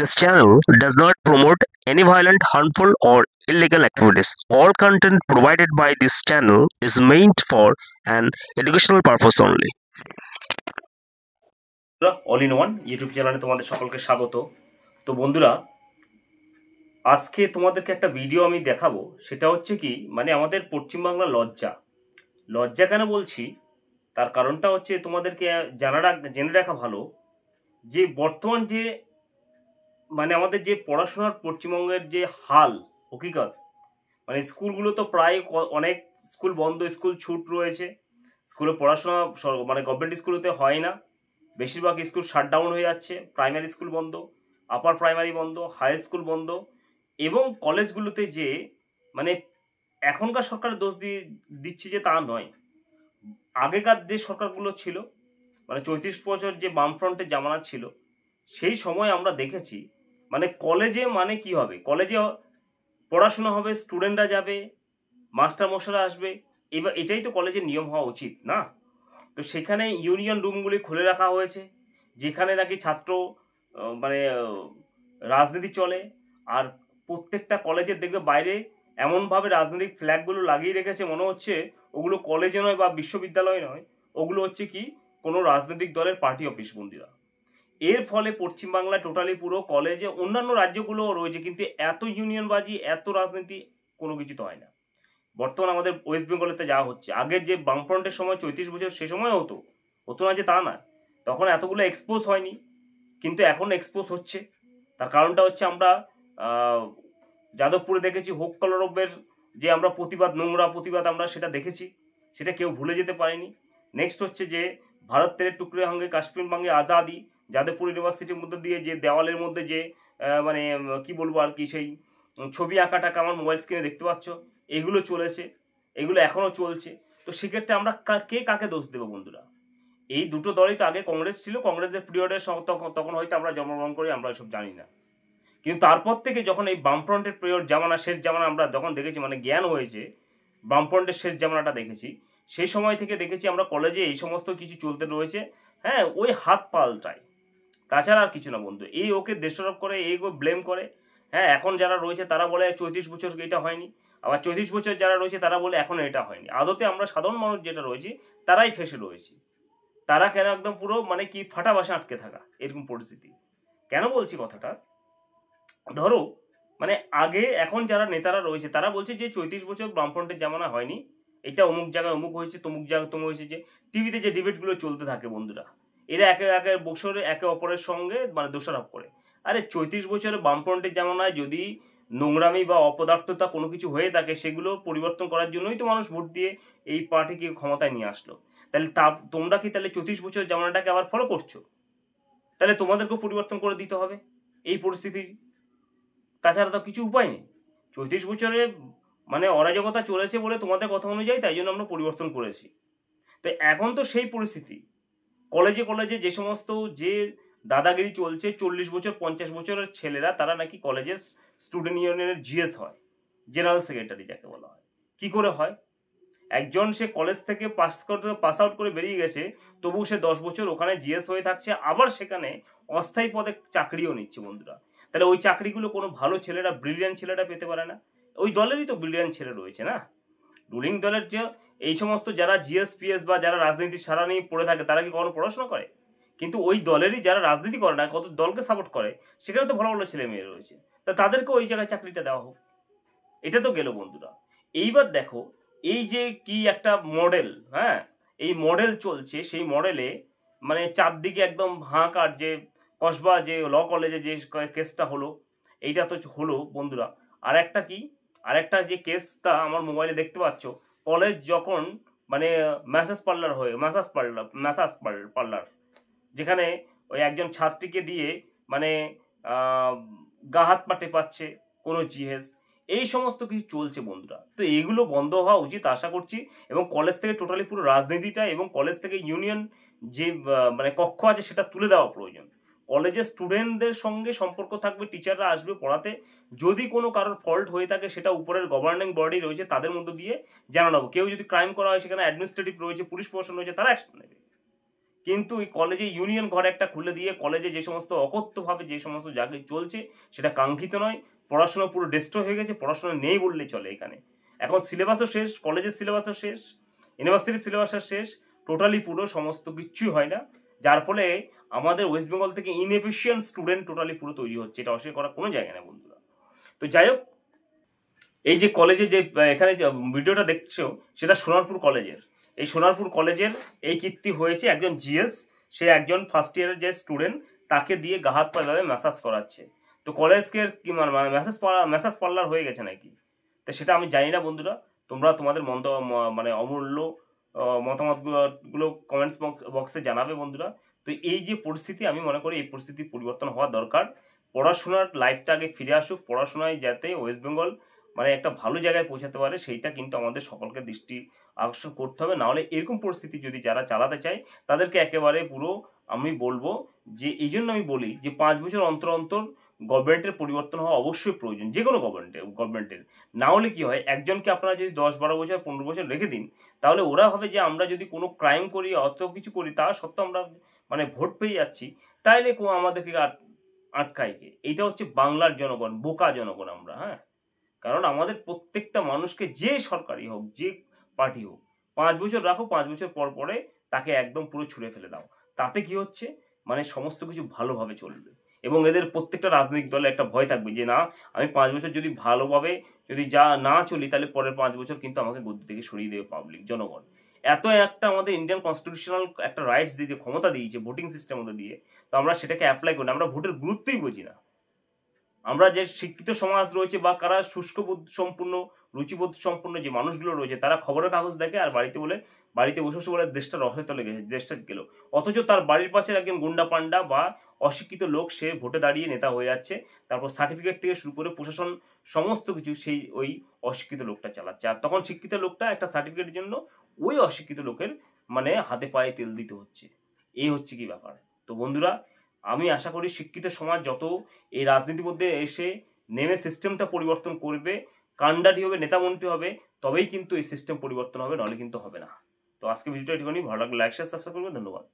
This channel does not promote any violent, harmful, or illegal activities. All content provided by this channel is meant for an educational purpose only. All in one YouTube চ্যানেলে তোমাদের সকলকে স্বাগত। তো বন্ধুরা, আজকে তোমাদেরকে একটা video আমি দেখাবো। সেটা হচ্ছে কি, মানে আমাদের পশ্চিমবাংলা লজ্জা কেন বলছি তার কারণটা হচ্ছে তোমাদেরকে জেনে রাখা ভালো যে বর্তমান যে মানে আমাদের যে পড়াশোনার পশ্চিমবঙ্গের যে হাল হকিকত, মানে স্কুলগুলো তো প্রায় অনেক স্কুল বন্ধ, স্কুল ছুট রয়েছে, স্কুলে পড়াশোনা মানে গভর্নমেন্ট স্কুলতে হয় না, বেশিরভাগ স্কুল শাটডাউন হয়ে যাচ্ছে। প্রাইমারি স্কুল বন্ধ, আপার প্রাইমারি বন্ধ, হাই স্কুল বন্ধ, এবং কলেজগুলোতে যে মানে এখনকার সরকার দোষ দিচ্ছে যে তা নয়, আগেকার যে সরকারগুলো ছিল, মানে ৩৪ বছর যে বামফ্রন্টের জামানা ছিল, সেই সময় আমরা দেখেছি মানে কলেজে মানে কি হবে, কলেজে পড়াশোনা হবে, স্টুডেন্টরা যাবে, মাস্টার মশাইরা আসবে, এবার এটাই তো কলেজের নিয়ম হওয়া উচিত না? তো সেখানে ইউনিয়ন রুমগুলি খুলে রাখা হয়েছে, যেখানে নাকি ছাত্র মানে রাজনীতি চলে। আর প্রত্যেকটা কলেজের দেখবে বাইরে এমনভাবে রাজনৈতিক ফ্ল্যাগগুলো লাগিয়ে রেখেছে, মনে হচ্ছে ওগুলো কলেজে নয় বা বিশ্ববিদ্যালয় নয়, ওগুলো হচ্ছে কি কোনো রাজনৈতিক দলের পার্টি অফিস বন্ধুরা। এর ফলে পশ্চিমবাংলায় টোটালি পুরো কলেজে, অন্যান্য রাজ্যগুলোও রয়েছে, কিন্তু এত ইউনিয়নবাজি, এত রাজনীতি কোনো কিছু তো হয় না। বর্তমান আমাদের ওয়েস্ট বেঙ্গলেতে যা হচ্ছে, আগের যে বামফ্রন্টের সময় ৩৪ বছর সে সময় হতো না যে তা না, তখন এতগুলো এক্সপোজ হয়নি, কিন্তু এখন এক্সপোজ হচ্ছে। তার কারণটা হচ্ছে আমরা যাদবপুরে দেখেছি হোক কলরবের যে আমরা প্রতিবাদ, নোংরা প্রতিবাদ আমরা সেটা দেখেছি, সেটা কেউ ভুলে যেতে পারেনি। নেক্সট হচ্ছে যে ভারত তেরে টুকরে হঙ্গে কাশ্মীর ভাঙ্গে আজাদি, যাদবপুর ইউনিভার্সিটির মধ্যে দিয়ে যে দেওয়ালের মধ্যে যে মানে কি বলবো আর কি, সেই ছবি আঁকাটাকে আমার মোবাইল স্ক্রিনে দেখতে পাচ্ছ, এগুলো চলেছে, এগুলো এখনও চলছে। তো সেক্ষেত্রে আমরা কে কাকে দোষ দেবো বন্ধুরা? এই দুটো দলই তো আগে কংগ্রেস ছিল, কংগ্রেসের পিরিয়ডে তখন হয়তো আমরা জন্মগ্রহণ করি, আমরা এসব জানি না। কিন্তু তারপর থেকে যখন এই বামফ্রন্টের পিরিয়ড জামানা, শেষ জামানা আমরা যখন দেখেছি, মানে জ্ঞান হয়েছে, বামফ্রন্টের শেষ জামানাটা দেখেছি, সেই সময় থেকে দেখেছি আমরা কলেজে এই সমস্ত কিছু চলতে রয়েছে। হ্যাঁ, ওই হাত পাল্টায়, তাছাড়া আর কিছু না বন্ধু। এই ওকে দোষারোপ করে, এই ওকে ব্লেম করে। হ্যাঁ, এখন যারা রয়েছে তারা বলে ৩৪ বছর এটা হয়নি, আবার ৩৪ বছর যারা রয়েছে তারা বলে এখনও এটা হয়নি। আদতে আমরা সাধারণ মানুষ যেটা রয়েছি তারাই ফেসে রয়েছি। তারা কেন একদম পুরো মানে কি ফাটা বাসা আটকে থাকা, এরকম পরিস্থিতি। কেন বলছি কথাটা? ধরো মানে আগে এখন যারা নেতারা রয়েছে তারা বলছে যে ৩৪ বছর বামফ্রন্টের জামানা হয়নি, এটা অমুক জায়গায় অমুক হয়েছে, তমুক জায়গায় তমুক হয়েছে, যে টিভিতে যে ডিবেটগুলো চলতে থাকে বন্ধুরা, এরা একে একে বছরে একে অপরের সঙ্গে মানে দোষারোপ করে। আরে ৩৪ বছরে বামফ্রন্টের জামানায় যদি নোংরামি বা অপদার্থতা কোনো কিছু হয়ে থাকে, সেগুলো পরিবর্তন করার জন্যই তো মানুষ ভোট দিয়ে এই পার্টিকে ক্ষমতায় নিয়ে আসলো। তাহলে তোমরা কি তাহলে ৩৪ বছরের জামানাটাকে আবার ফলো করছো? তাহলে তোমাদেরকেও পরিবর্তন করে দিতে হবে এই পরিস্থিতি, তাছাড়া তো কিছু উপায় নেই। ৩৪ বছরে মানে অরাজকতা চলেছে বলে তোমাদের কথা অনুযায়ী, তাই জন্য আমরা পরিবর্তন করেছি। তো এখন তো সেই পরিস্থিতি, কলেজে কলেজে যে সমস্ত যে দাদাগিরি চলছে, ৪০ বছর ৫০ বছরের ছেলেরা তারা নাকি কলেজের স্টুডেন্ট ইউনিয়নের জিএস হয়, জেনারেল সেক্রেটারি যাকে বলা হয়। কি করে হয়? একজন সে কলেজ থেকে পাস আউট করে বেরিয়ে গেছে, তবু সে ১০ বছর ওখানে জিএস হয়ে থাকছে, আবার সেখানে অস্থায়ী পদে চাকরিও নিচ্ছে বন্ধুরা। তাহলে ওই চাকরিগুলো কোনো ভালো ছেলেরা, ব্রিলিয়ান্ট ছেলেরা পেতে পারে না? ওই দলেরই তো ব্রিলিয়ান্ট ছেলে রয়েছে না, রুলিং দলের। যে এই সমস্ত যারা জিএস পিএস বা যারা রাজনীতির সারা নিয়ে পড়ে থাকে, তারা কি কখনো পড়াশোনা করে? কিন্তু ওই দলেরই যারা রাজনীতি করে না, কত দলকে সাপোর্ট করে, সেখানে তো ভালো ভালো ছেলে মেয়ে রয়েছে, তা তাদেরকে ওই জায়গায় চাকরিটা দেওয়া হোক। এটা তো গেল বন্ধুরা। এইবার দেখো, এই যে কি একটা মডেল, হ্যাঁ, এই মডেল চলছে, সেই মডেলে মানে চারদিকে একদম হাঁকার যে কসবা যে ল কলেজে যে কেসটা হলো, এইটা তো হলো বন্ধুরা। আর একটা কি, আর একটা যে কেসটা আমার মোবাইলে দেখতে পাচ্ছ, কলেজ যখন মানে ম্যাসাজ পার্লার, যেখানে ওই একজন ছাত্রীকে দিয়ে মানে গা হাত পা টেপাচ্ছে কোনো জিএস, এই সমস্ত কিছু চলছে বন্ধুরা। তো এইগুলো বন্ধ হওয়া উচিত আশা করছি, এবং কলেজ থেকে টোটালি পুরো রাজনীতিটা এবং কলেজ থেকে ইউনিয়ন যে মানে কক্ষ আছে সেটা তুলে দেওয়া প্রয়োজন। কলেজের স্টুডেন্টদের সঙ্গে সম্পর্ক থাকবে, টিচাররা আসবে পড়াতে, যদি কোনো কারোর ফল্ট হয়ে থাকে সেটা উপরের গভর্নিং বডি রয়েছে তাদের মধ্যে দিয়ে জানানো হবে। কেউ যদি ক্রাইম করা হয়, সেখানে অ্যাডমিনিস্ট্রেটিভ রয়েছে, পুলিশ প্রশাসন রয়েছে, তারা অ্যাকশন নেবে। কিন্তু এই কলেজে ইউনিয়ন ঘর একটা খুলে দিয়ে কলেজে যে সমস্ত অকথ্যভাবে যে সমস্ত জায়গায় চলছে সেটা কাঙ্ক্ষিত নয়। পড়াশোনা পুরো ডিস্ট্রয় হয়ে গেছে, পড়াশোনা নেই বললেই চলে এখানে। এখন সিলেবাসও শেষ, কলেজের সিলেবাসও শেষ, ইউনিভার্সিটির সিলেবাসও শেষ, টোটালি পুরো সমস্ত কিচ্ছুই হয় না, যার ফলে আমাদের ওয়েস্ট বেঙ্গল থেকে ইনএফিশিয়েন্ট স্টুডেন্ট টোটালি পুরো তৈরি হচ্ছে। এটা অস্বীকার করার কোনো জায়গা নেই বন্ধুরা। তো যাই হোক, এই যে কলেজে যে এখানে যে ভিডিওটা দেখছো সেটা সোনারপুর কলেজের। এই সোনারপুর কলেজের এই কীর্তি হয়েছে একজন জিএস, সে একজন ফার্স্ট ইয়ারের যে স্টুডেন্ট তাকে দিয়ে গা হাত পা এভাবে ম্যাসাজ করাচ্ছে। তো কলেজকে কি মানে ম্যাসাজ পার্লার হয়ে গেছে নাকি? তো সেটা আমি জানি না বন্ধুরা, তোমরা তোমাদের মানে অমূল্য মতামতগুলো কমেন্টস বক্সে জানাবে বন্ধুরা। তো এই যে পরিস্থিতি, আমি মনে করি এই পরিস্থিতি পরিবর্তন হওয়া দরকার। পড়াশোনার লাইফটা আগে ফিরে আসুক, পড়াশোনায় যাতে ওয়েস্ট বেঙ্গল মানে একটা ভালো জায়গায় পৌঁছাতে পারে সেইটা কিন্তু আমাদের সকলকে দৃষ্টি আকর্ষণ করতে হবে। নাহলে এরকম পরিস্থিতি যদি যারা চালাতে চায় তাদেরকে একেবারে পুরো আমি বলবো যে, এই জন্য আমি বলি যে 5 বছর অন্তর অন্তর গভর্নমেন্টের পরিবর্তন হওয়া অবশ্যই প্রয়োজন, যে কোনো গভর্নমেন্টের। না হলে কি হয়, একজনকে আপনারা যদি 10-12 বছর 15 বছর রেখে দিন, তাহলে ওরা ভাবে যে আমরা যদি কোনো ক্রাইম করি অত কিছু করি তা সত্ত্বেও আমরা মানে ভোট পেয়ে যাচ্ছি, তাইলে আমাদেরকে আটকায় কে? এইটা হচ্ছে বাংলার জনগণ, বোকা জনগণ আমরা। হ্যাঁ, কারণ আমাদের প্রত্যেকটা মানুষকে যে সরকারি হোক যে পার্টি হোক 5 বছর রাখো, 5 বছর পর পরে তাকে একদম পুরো ছুঁড়ে ফেলে দাও। তাতে কি হচ্ছে, মানে সমস্ত কিছু ভালোভাবে চলবে এবং এদের প্রত্যেকটা রাজনৈতিক দলে একটা ভয় থাকবে যে না, আমি 5 বছর যদি ভালোভাবে যদি যা না চলি তাহলে পরের 5 বছর কিন্তু আমাকে গদ্দি থেকে সরিয়ে দেবে পাবলিক, জনগণ। এত একটা আমাদের ইন্ডিয়ান কনস্টিটিউশনাল একটা রাইটস দিয়েছে, ক্ষমতা দিয়েছে ভোটিং সিস্টেম মধ্যে দিয়ে, তো আমরা সেটাকে অ্যাপ্লাই করি না, আমরা ভোটের গুরুত্বই বুঝি না। আমরা যে শিক্ষিত সমাজ রয়েছে বা কারা শুষ্কবোধ সম্পূর্ণ রুচিবোধ সম্পূর্ণ যে মানুষগুলো রয়েছে তারা খবরের কাগজ দেখে আর বাড়িতে বসে বসে বলে দেশটা রসে তলে গেছে, দেশটা গেল। অথচ তার বাড়ির পাশে একজন গুন্ডা পান্ডা বা অশিক্ষিত লোক সে ভোটে দাঁড়িয়ে নেতা হয়ে যাচ্ছে, তারপর সার্টিফিকেট থেকে শুরু করে প্রশাসন সমস্ত কিছু সেই ওই অশিক্ষিত লোকটা চালাচ্ছে। আর তখন শিক্ষিত লোকটা একটা সার্টিফিকেটের জন্য ওই অশিক্ষিত লোকের মানে হাতে পায়ে তেল দিতে হচ্ছে। এই হচ্ছে কি ব্যাপার। তো বন্ধুরা, আমি আশা করি শিক্ষিত সমাজ যত এই রাজনীতির মধ্যে এসে নেমে সিস্টেমটা পরিবর্তন করবে, কাণ্ডারি হবে, নেতামন্ত্রী হবে, তবেই কিন্তু এই সিস্টেম পরিবর্তন হবে, নাহলে কিন্তু হবে না। তো আজকে ভিডিওটা একটুখানি ভালো লাগলে লাইক শেয়ার সাবস্ক্রাইব করবেন। ধন্যবাদ।